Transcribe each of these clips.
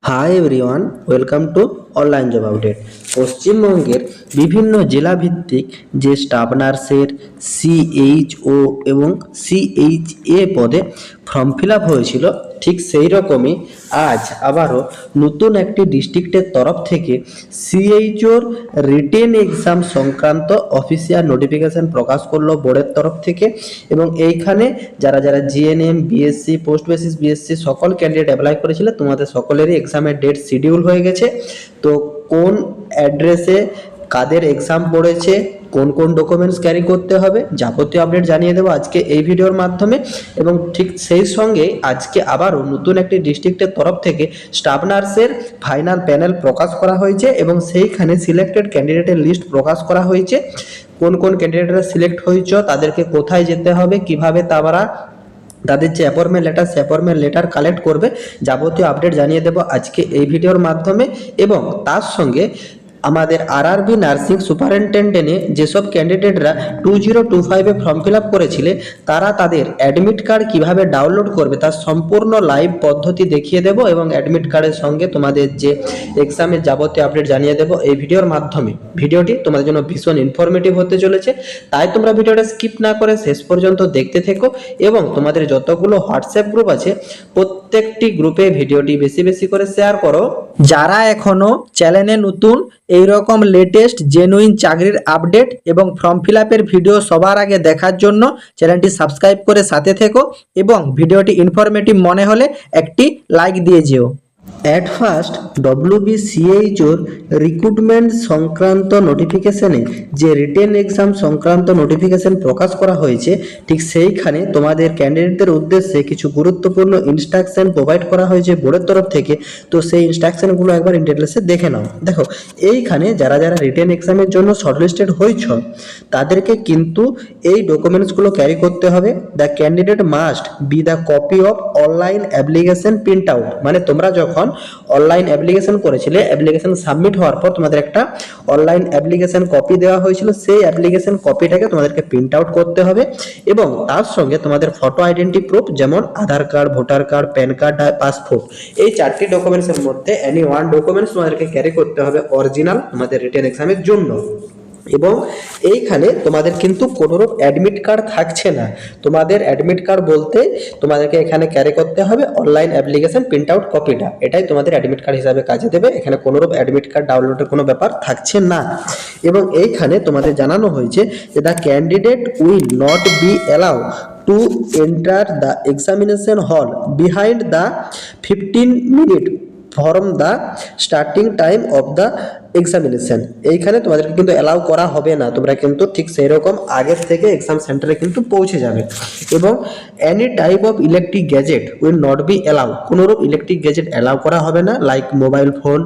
Hi everyone, welcome to online job update. পশ্চিমবঙ্গের বিভিন্ন জেলা ভিত্তিক যে স্টাফ নার্সের সিএইচও এবং সিএইচএ পদে ফর্ম ফিল আপ হয়েছিল, ঠিক সেই রকমই আজ আবারও নতুন একটি ডিস্ট্রিক্টের তরফ থেকে সিএইচওর রিটেন এক্সাম সংক্রান্ত অফিসিয়াল নোটিফিকেশন প্রকাশ করলো বোর্ডের তরফ থেকে। এবং এইখানে যারা যারা GNM, BSc, post basis BSc সকল ক্যান্ডিডেট অ্যাপ্লাই করেছিল, তোমাদের সকলেরই এক্সামের ডেট শিডিউল হয়ে গেছে। তো কোন অ্যাড্রেসে কাদের এক্সাম পড়েছে, কোন কোন ডকুমেন্টস ক্যারি করতে হবে, যাবতীয় আপডেট জানিয়ে দেবো আজকে এই ভিডিওর মাধ্যমে। এবং ঠিক সেই সঙ্গে আজকে আবারও নতুন একটি ডিস্ট্রিক্টের তরফ থেকে স্টাফ নার্সের ফাইনাল প্যানেল প্রকাশ করা হয়েছে এবং সেইখানে সিলেক্টেড ক্যান্ডিডেটের লিস্ট প্রকাশ করা হয়েছে। কোন কোন ক্যান্ডিডেটরা সিলেক্ট হয়েছ, তাদেরকে কোথায় যেতে হবে, কিভাবে তাদের যে অ্যাপয়েন্টমেন্ট লেটার কালেক্ট করবে, যাবতীয় আপডেট জানিয়ে দেবো আজকে এই ভিডিওর মাধ্যমে। এবং তার সঙ্গে আমাদের আরআরবি নার্সিং সুপারিনটেন্ডেন্টে যেসব ক্যান্ডিডেটরা 2025-এ ফর্ম ফিল আপ করেছিলে, তারা তাদের অ্যাডমিট কার্ড কীভাবে ডাউনলোড করবে তার সম্পূর্ণ লাইভ পদ্ধতি দেখিয়ে দেবো এবং অ্যাডমিট কার্ডের সঙ্গে তোমাদের যে এক্সামের যাবতীয় আপডেট জানিয়ে দেবো এই ভিডিওর মাধ্যমে। ভিডিওটি তোমাদের জন্য ভীষণ ইনফরমেটিভ হতে চলেছে, তাই তোমরা ভিডিওটা স্কিপ না করে শেষ পর্যন্ত দেখতে থেকো। এবং তোমাদের যতগুলো হোয়াটসঅ্যাপ গ্রুপ আছে, প্রত্যেকটি গ্রুপে ভিডিওটি বেশি বেশি করে শেয়ার করো। যারা এখনো চ্যানেলে নতুন, এইরকম লেটেস্ট জেনুইন চাকরির আপডেট এবং ফর্ম ফিল আপের ভিডিও সবার আগে দেখার জন্য চ্যানেলটি সাবস্ক্রাইব করে সাথে থেকো এবং ভিডিওটি ইনফরমেটিভ মনে হলে একটি লাইক দিয়ে যেও। অ্যাট ফার্স্ট ডব্লিউবিসিএইচওর রিক্রুটমেন্ট সংক্রান্ত নোটিফিকেশনে যে রিটেন এক্সাম সংক্রান্ত নোটিফিকেশন প্রকাশ করা হয়েছে, ঠিক সেইখানে তোমাদের ক্যান্ডিডেটদের উদ্দেশ্যে কিছু গুরুত্বপূর্ণ ইনস্ট্রাকশন প্রোভাইড করা হয়েছে বোর্ডের তরফ থেকে। তো সেই ইনস্ট্রাকশনগুলো একবার ইন ডিটেলসে দেখে নাও। দেখো, এইখানে যারা যারা রিটেন এক্সামের জন্য শর্টলিস্টেড হয়েছ, তাদেরকে কিন্তু এই ডকুমেন্টসগুলো ক্যারি করতে হবে। The candidate must be the copy of online application print out. মানে তোমরা যখন অনলাইন অ্যাপ্লিকেশন করেছিলে, অ্যাপ্লিকেশন সাবমিট হওয়ার পর তোমাদের একটা অনলাইন অ্যাপ্লিকেশন কপি দেওয়া হয়েছিল, সেই অ্যাপ্লিকেশন কপিটাকে তোমাদেরকে প্রিন্ট আউট করতে হবে। এবং তার সঙ্গে তোমাদের ফটো আইডেন্টি প্রুফ, যেমন Aadhaar card, voter card, PAN card, passport, এই চারটি ডকুমেন্টসের মধ্যে এনি ওয়ান ডকুমেন্টস তোমাদেরকে ক্যারি করতে হবে অরিজিনাল তোমাদের রিটেন এক্সামের জন্য। এবং এইখানে তোমাদের কিন্তু কোনোরূপ অ্যাডমিট কার্ড থাকছে না। তোমাদের অ্যাডমিট কার্ড বলতে তোমাদেরকে এখানে ক্যারি করতে হবে অনলাইন অ্যাপ্লিকেশন প্রিন্ট আউট কপিটা, এটাই তোমাদের অ্যাডমিট কার্ড হিসাবে কাজে দেবে। এখানে কোনোরূপ অ্যাডমিট কার্ড ডাউনলোডের কোনো ব্যাপার থাকছে না। এবং এইখানে তোমাদের জানানো হয়েছে যে the candidate will not be allow to enter the examination হল behind the 15 minute from the starting time of the examination. এইখানে তোমাদেরকে কিন্তু অ্যালাউ করা হবে না, তোমরা কিন্তু ঠিক সেই রকম আগের থেকে এক্সাম সেন্টারে কিন্তু পৌঁছে যাবে। এবং any type of electric gadget will not be allow, কোনোরূপ ইলেকট্রিক গ্যাজেট অ্যালাউ করা হবে না, like mobile phone,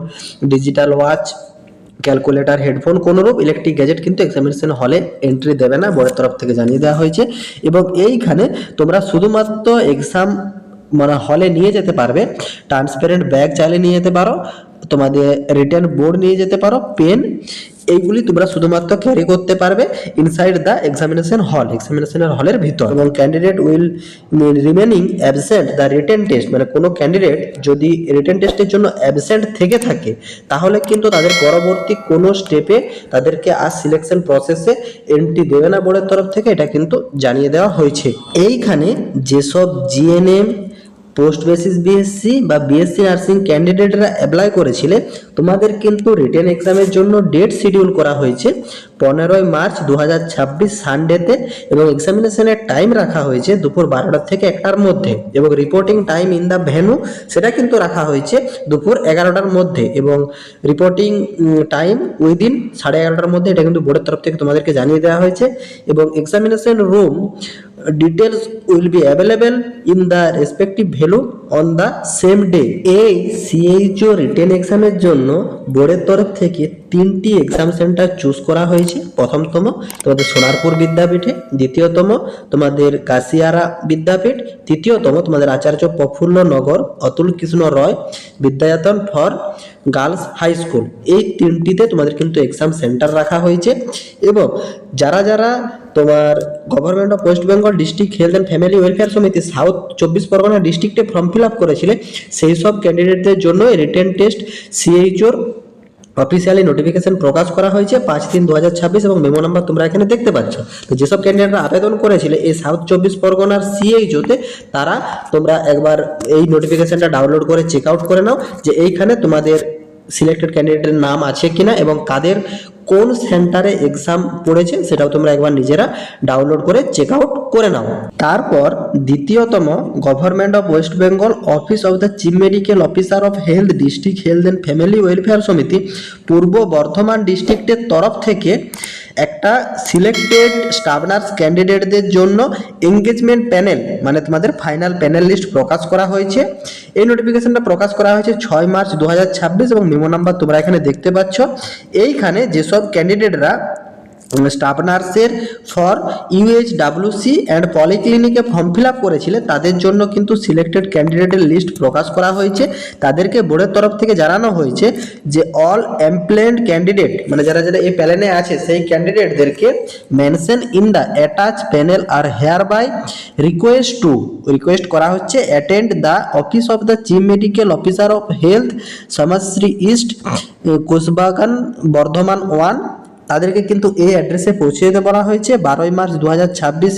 digital watch, calculator, headphone, কোনোরূপ ইলেকট্রিক গ্যাজেট কিন্তু এক্সামিনেশন হলে এন্ট্রি দেবে না, বোর্ডের তরফ থেকে জানিয়ে দেওয়া হয়েছে। এবং এইখানে তোমরা শুধুমাত্র এক্সাম হলে নিয়ে যেতে পারবে ট্রান্সপারেন্ট ব্যাগ, চাইলে নিয়ে যেতে পারো, তোমাদের রিটার্ন বোর্ড নিয়ে যেতে পারো, পেন, এইগুলি তোমরা শুধুমাত্র ক্যারি করতে পারবে ইনসাইড দ্য এক্সামিনেশন হল, এক্সামিনেশনের হলের ভিতর। এবং candidate will remaining absent the written test, মানে কোনো ক্যান্ডিডেট যদি রিটেন টেস্টের জন্য অ্যাবসেন্ট থেকে থাকে, তাহলে কিন্তু তাদের পরবর্তী কোনো স্টেপে তাদেরকে আর সিলেকশন প্রসেসে এন্ট্রি দেবে না বোর্ডের তরফ থেকে, এটা কিন্তু জানিয়ে দেওয়া হয়েছে। এইখানে যেসব জিএনএম, পোস্ট বেসিস বিএসসি বা বিএসসি নার্সিং ক্যান্ডিডেটরা অ্যাপ্লাই করেছিলে, তোমাদের কিন্তু রিটেন এক্সামের জন্য ডেট শিডিউল করা হয়েছে 15 মার্চ 2026 সানডেতে। এবং এক্সামিনেশনের টাইম রাখা হয়েছে দুপুর 12টা থেকে 1টার মধ্যে। এবং reporting time in the venue সেটা কিন্তু রাখা হয়েছে দুপুর 11টার মধ্যে। এবং রিপোর্টিং টাইম উইদিন 11:30টার মধ্যে, এটা কিন্তু বোর্ডের তরফ থেকে তোমাদেরকে জানিয়ে দেওয়া হয়েছে। এবং examination room details will be available in the respective value on the same day. এই সিএইচও রিটেন এক্সামের জন্য বোর্ডের তরফ থেকে 3টি এক্সাম সেন্টার চুজ করা হয়েছে। প্রথমতম তোমাদের সোনারপুর বিদ্যাপীঠে, দ্বিতীয়তম তোমাদের কাশিয়ারা বিদ্যাপীঠ, তৃতীয়তম তোমাদের Acharya Prafulla Nagar Atul Krishna Roy Vidyayatan for girls high school. এই 3টিতে তোমাদের কিন্তু এক্সাম সেন্টার রাখা হয়েছে। এবং যারা যারা তোমার government of West Bengal district health and family welfare সমিতি সাউথ 24 পরগনা ডিস্ট্রিক্টে ফর্ম ফিল আপ করেছিলে, সেই সব ক্যান্ডিডেটদের জন্য রিটেন টেস্ট সিএইচওর অফিসিয়ালি নোটিফিকেশন প্রকাশ করা হয়েছে 5/3/2026 এবং মেমো নাম্বার তোমরা এখানে দেখতে পাচ্ছ। তো যেসব ক্যান্ডিডেটরা আবেদন করেছিলে এই সাউথ 24 পরগনার সিএইচওতে, তারা তোমরা একবার এই নোটিফিকেশনটা ডাউনলোড করে চেক আউট করে নাও যে এইখানে তোমাদের সিলেক্টেড ক্যান্ডিডেটের নাম আছে কিনা এবং কাদের কোন সেন্টারে এক্সাম পড়েছে সেটাও তোমরা একবার নিজেরা ডাউনলোড করে চেক আউট করে নাও। তারপর দ্বিতীয়তম government of West Bengal office of the chief medical officer of health district health and family welfare সমিতি পূর্ব বর্ধমান ডিস্ট্রিক্টের তরফ থেকে একটা সিলেক্টেড স্টাফ নার্স ক্যান্ডিডেটদের জন্য এঙ্গেজমেন্ট প্যানেল মানে তোমাদের ফাইনাল প্যানেল লিস্ট প্রকাশ করা হয়েছে। এই নোটিফিকেশনটা প্রকাশ করা হয়েছে 6 মার্চ 2026 এবং মেমো নাম্বার তোমরা এখানে দেখতে পাচ্ছ। এইখানে যেসব ক্যান্ডিডেটরা স্টাফ নার্সের ফর ইউএইচডব্লিউসি অ্যান্ড পলিক্লিনিকে ফর্ম ফিল আপ করেছিলে তাদের জন্য কিন্তু সিলেক্টেড ক্যান্ডিডেটের লিস্ট প্রকাশ করা হয়েছে। তাদেরকে বোর্ডের তরফ থেকে জানানো হয়েছে যে অল এমপ্লয়েড ক্যান্ডিডেট মানে যারা যারা এই প্যানেলে আছে সেই ক্যান্ডিডেটদেরকে mention in the attach panel are hereby request করা হচ্ছে attend the office of the chief medical officer of health Samajshree east Kosbagan Bardhaman 1। তাদেরকে কিন্তু এই অ্যাড্রেসে পৌঁছে দিতে বলা হয়েছে 12 মার্চ 2026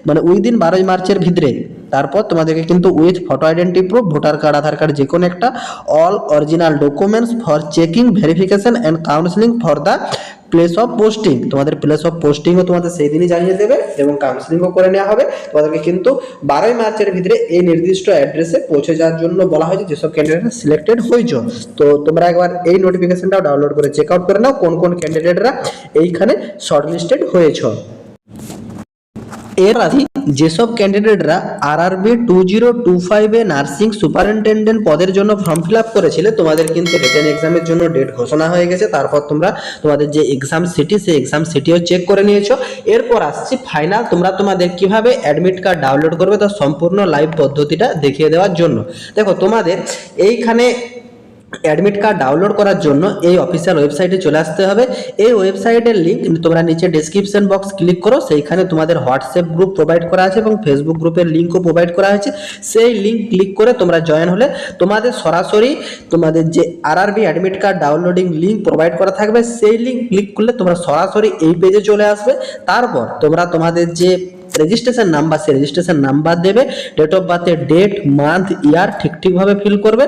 মানে উইদিন 12 মার্চের ভিতরে। তারপর তোমাদেরকে কিন্তু with photo identity proof, voter card, Aadhaar card যে কোনো একটা, all original documents for checking verification and counselling for the place of posting, তোমাদের প্লেস অফ পোস্টিংও তোমাদের সেই দিনই জানিয়ে দেবে এবং কাউন্সিলিংও করে নেওয়া হবে। তোমাদেরকে কিন্তু 12 মার্চের ভিতরে এই নির্দিষ্ট অ্যাড্রেসে পৌঁছে যাওয়ার জন্য বলা হয়েছে যেসব ক্যান্ডিডেটরা সিলেক্টেড হয়েছ। তো তোমরা একবার এই নোটিফিকেশনটাও ডাউনলোড করে চেক আউট করে নাও কোন কোন ক্যান্ডিডেটরা এইখানে শর্টলিস্টেড হয়েছ। এর আগে যেসব ক্যান্ডিডেটরা আরআরবি 2025 এ নার্সিং সুপারিনটেন্ডেন্ট পদের জন্য ফর্ম ফিল আপ করেছিলে তোমাদের কিন্তু রিটেন এক্সামের জন্য ডেট ঘোষণা হয়ে গেছে। তারপর তোমরা তোমাদের যে এক্সাম সিটি সেই এক্সাম সিটিও চেক করে নিয়েছো। এরপর আসছি ফাইনাল তোমরা তোমাদের কিভাবে অ্যাডমিট কার্ড ডাউনলোড করবে তার সম্পূর্ণ লাইভ পদ্ধতিটা দেখিয়ে দেওয়ার জন্য। দেখো তোমাদের এইখানে অ্যাডমিট কার্ড ডাউনলোড করার জন্য এই অফিসিয়াল ওয়েবসাইটে চলে আসতে হবে। এই ওয়েবসাইটের লিঙ্ক তোমরা নিচে ডেসক্রিপশন বক্স ক্লিক করো, সেইখানে তোমাদের হোয়াটসঅ্যাপ গ্রুপ প্রোভাইড করা আছে এবং ফেসবুক গ্রুপের লিঙ্কও প্রোভাইড করা হয়েছে। সেই লিঙ্ক ক্লিক করে তোমরা জয়েন হলে তোমাদের সরাসরি তোমাদের যে RRB admit card downloading link provide করা থাকবে সেই লিঙ্ক ক্লিক করলে তোমরা সরাসরি এই পেজে চলে আসবে। তারপর তোমরা তোমাদের যে রেজিস্ট্রেশন নাম্বার সেই রেজিস্ট্রেশন নাম্বার দেবে, ডেট অফ বার্থের ডেট মান্থ ইয়ার ঠিকভাবে ফিল করবে।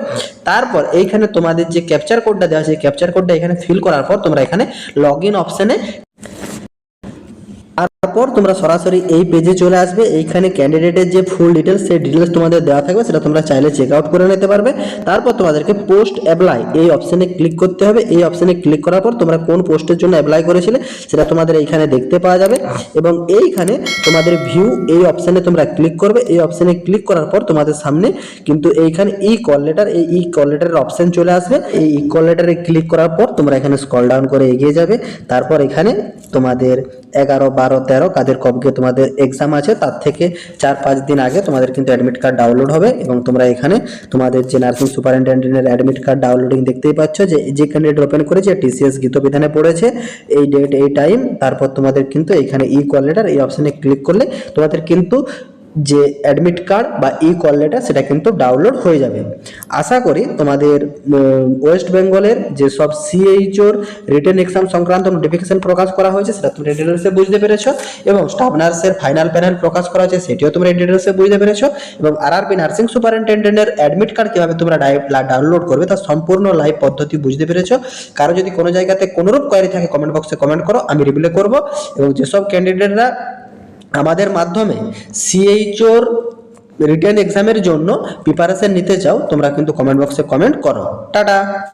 তারপর এইখানে তোমাদের যে ক্যাপচার কোডটা দেওয়া আছে সেই ক্যাপচার কোডটা এখানে ফিল করার পর তোমরা এখানে লগ ইন অপশানে তারপর তোমরা সরাসরি এই পেজে চলে আসবে। এইখানে ক্যান্ডিডেটের যে ফুল ডিটেলস সেই ডিটেলস তোমাদের দেওয়া থাকবে, সেটা তোমরা চাইলে চেক আউট করে নিতে পারবে। তারপর তোমাদেরকে পোস্ট অ্যাপ্লাই এই অপশানে ক্লিক করতে হবে। এই অপশানে ক্লিক করার পর তোমরা কোন পোস্টের জন্য অ্যাপ্লাই করেছিলে সেটা তোমাদের এইখানে দেখতে পাওয়া যাবে এবং এইখানে তোমাদের ভিউ এই অপশানে তোমরা ক্লিক করবে। এই অপশানে ক্লিক করার পর তোমাদের সামনে কিন্তু এইখানে ই কল লেটার, এই ই কল লেটারের অপশান চলে আসবে। এই ই কল লেটারে ক্লিক করার পর তোমরা এখানে স্ক্রল ডাউন করে এগিয়ে যাবে। তারপর এখানে তোমাদের 11, 12, 13 কাদের কবে তোমাদের এক্সাম আছে তার থেকে 4-5 দিন আগে তোমাদের কিন্তু অ্যাডমিট কার্ড ডাউনলোড হবে এবং তোমরা এখানে তোমাদের যে নার্সিং সুপারিনটেন্ডেন্টের অ্যাডমিট কার্ড ডাউনলোডিং দেখতেই পাচ্ছ যে ক্যান্ডিডেট ওপেন করেছে টিসিএস গীতবিধানে পড়েছে, এই ডেট এই টাইম। তারপর তোমাদের কিন্তু এখানে ই কল লেটার এই অপশানে ক্লিক করলে তোমাদের কিন্তু যে অ্যাডমিট কার্ড বা ই কল লেটার সেটা কিন্তু ডাউনলোড হয়ে যাবে। আশা করি তোমাদের ওয়েস্ট বেঙ্গলের যেসব সিএইচওর রিটেন এক্সাম সংক্রান্ত নোটিফিকেশন প্রকাশ করা হয়েছে সেটা তোমরা ডিটেলসে বুঝতে পেরেছো এবং স্টাফ নার্সের ফাইনাল প্যানেল প্রকাশ করা হয়েছে সেটিও তোমরা ডিটেলসে বুঝতে পেরেছো এবং আরআরবি নার্সিং সুপারিনটেন্ডেন্টের অ্যাডমিট কার্ড কীভাবে তোমরা ডাউনলোড করবে তার সম্পূর্ণ লাইভ পদ্ধতি বুঝতে পেরেছো। কারো যদি কোনো জায়গাতে কোনোরূপ কোয়ারি থাকে কমেন্ট বক্সে কমেন্ট করো, আমি রিপ্লাই করবো। এবং যেসব ক্যান্ডিডেটরা আমাদের মাধ্যমে সিএইচওর রিটেন এক্সামের জন্য প্রিপারেশন নিতে চাও তোমরা কিন্তু কমেন্ট বক্সে কমেন্ট করো। টাটা।